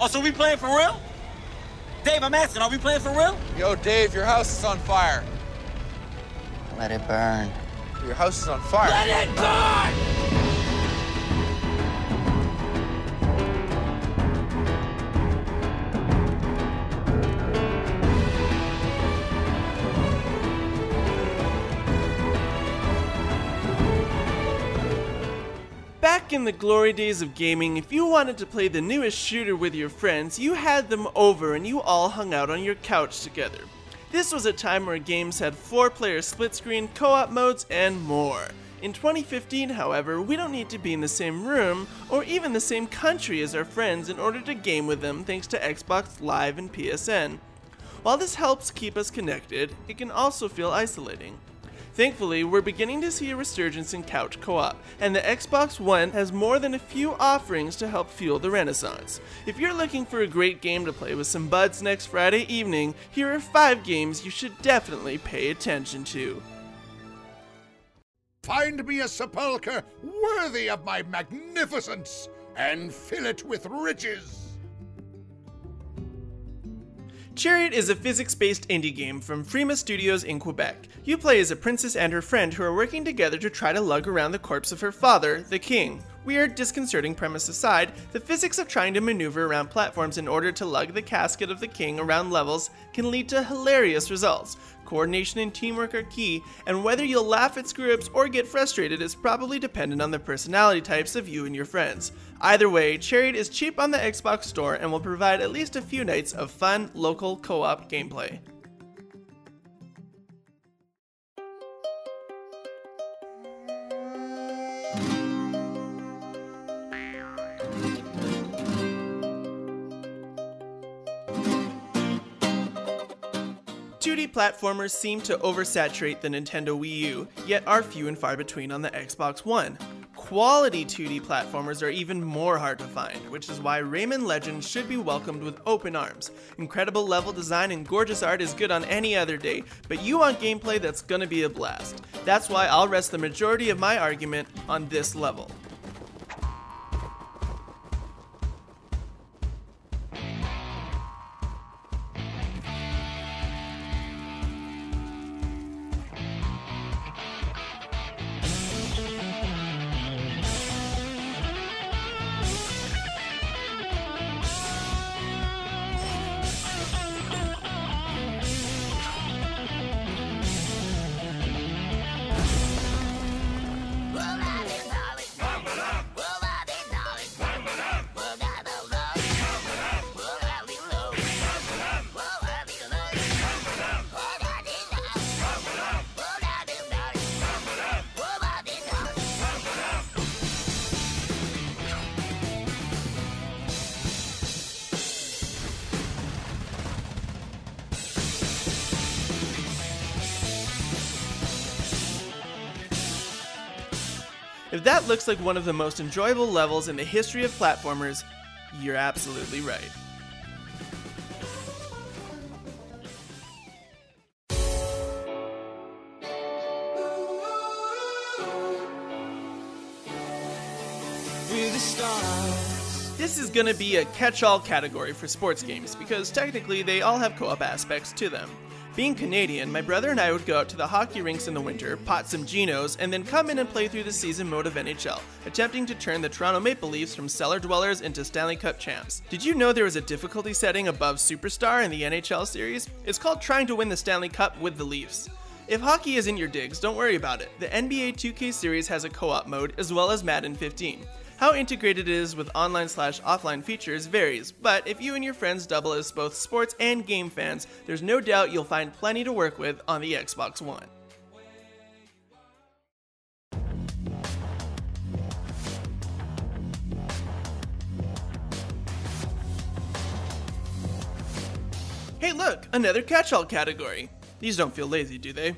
Oh, so we playing for real? Dave, I'm asking, are we playing for real? Yo, Dave, your house is on fire. Let it burn. Your house is on fire. Let it burn! Back in the glory days of gaming, if you wanted to play the newest shooter with your friends, you had them over and you all hung out on your couch together. This was a time where games had 4-player split screen, co-op modes, and more. In 2015, however, we don't need to be in the same room or even the same country as our friends in order to game with them thanks to Xbox Live and PSN. While this helps keep us connected, it can also feel isolating. Thankfully, we're beginning to see a resurgence in couch co-op, and the Xbox One has more than a few offerings to help fuel the renaissance. If you're looking for a great game to play with some buds next Friday evening, here are 5 games you should definitely pay attention to. Find me a sepulchre worthy of my magnificence, and fill it with riches. Chariot is a physics-based indie game from Frima Studios in Quebec. You play as a princess and her friend who are working together to try to lug around the corpse of her father, the king. Weird, disconcerting premise aside, the physics of trying to maneuver around platforms in order to lug the casket of the king around levels can lead to hilarious results. Coordination and teamwork are key, and whether you'll laugh at screw-ups or get frustrated is probably dependent on the personality types of you and your friends. Either way, Chariot is cheap on the Xbox Store and will provide at least a few nights of fun, local co-op gameplay. Platformers seem to oversaturate the Nintendo Wii U, yet are few and far between on the Xbox One. Quality 2D platformers are even more hard to find, which is why Rayman Legends should be welcomed with open arms. Incredible level design and gorgeous art is good on any other day, but you want gameplay that's gonna be a blast. That's why I'll rest the majority of my argument on this level. If that looks like one of the most enjoyable levels in the history of platformers, you're absolutely right. This is gonna be a catch-all category for sports games because technically they all have co-op aspects to them. Being Canadian, my brother and I would go out to the hockey rinks in the winter, pot some Genos, and then come in and play through the season mode of NHL, attempting to turn the Toronto Maple Leafs from cellar dwellers into Stanley Cup champs. Did you know there was a difficulty setting above Superstar in the NHL series? It's called trying to win the Stanley Cup with the Leafs. If hockey isn't your digs, don't worry about it. The NBA 2K series has a co-op mode as well as Madden 15. How integrated it is with online/offline features varies, but if you and your friends double as both sports and game fans, there's no doubt you'll find plenty to work with on the Xbox One. Hey look, another catch-all category. These don't feel lazy, do they?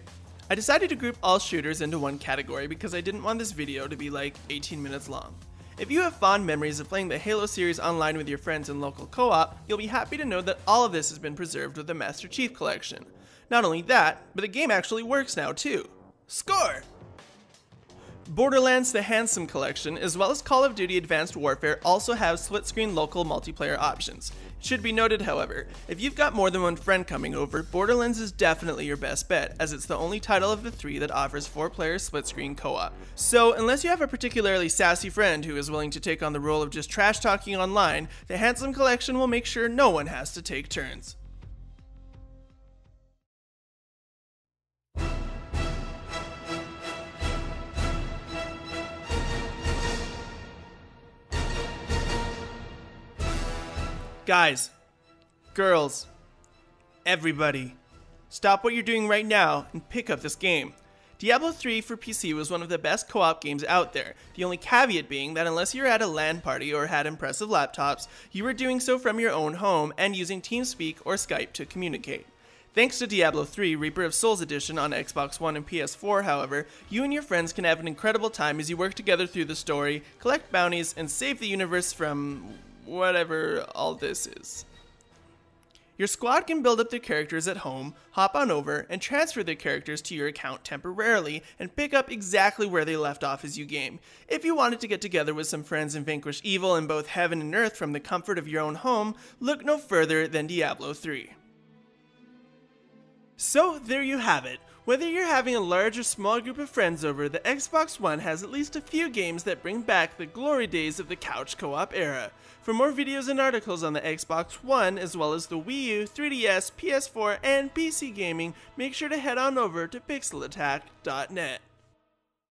I decided to group all shooters into one category because I didn't want this video to be like 18 minutes long. If you have fond memories of playing the Halo series online with your friends in local co-op, you'll be happy to know that all of this has been preserved with the Master Chief Collection. Not only that, but the game actually works now too. Score! Borderlands The Handsome Collection, as well as Call of Duty Advanced Warfare, also have split-screen local multiplayer options. It should be noted, however, if you've got more than one friend coming over, Borderlands is definitely your best bet, as it's the only title of the three that offers 4-player split-screen co-op. So, unless you have a particularly sassy friend who is willing to take on the role of just trash-talking online, The Handsome Collection will make sure no one has to take turns. Guys, girls, everybody, stop what you're doing right now and pick up this game. Diablo 3 for PC was one of the best co-op games out there, the only caveat being that unless you're at a LAN party or had impressive laptops, you were doing so from your own home and using TeamSpeak or Skype to communicate. Thanks to Diablo 3 Reaper of Souls Edition on Xbox One and PS4, however, you and your friends can have an incredible time as you work together through the story, collect bounties, and save the universe from whatever all this is. Your squad can build up their characters at home, hop on over, and transfer their characters to your account temporarily and pick up exactly where they left off as you game. If you wanted to get together with some friends and vanquish evil in both heaven and earth from the comfort of your own home, look no further than Diablo 3. So there you have it. Whether you're having a large or small group of friends over, the Xbox One has at least a few games that bring back the glory days of the couch co-op era. For more videos and articles on the Xbox One, as well as the Wii U, 3DS, PS4, and PC gaming, make sure to head on over to pixelattack.net.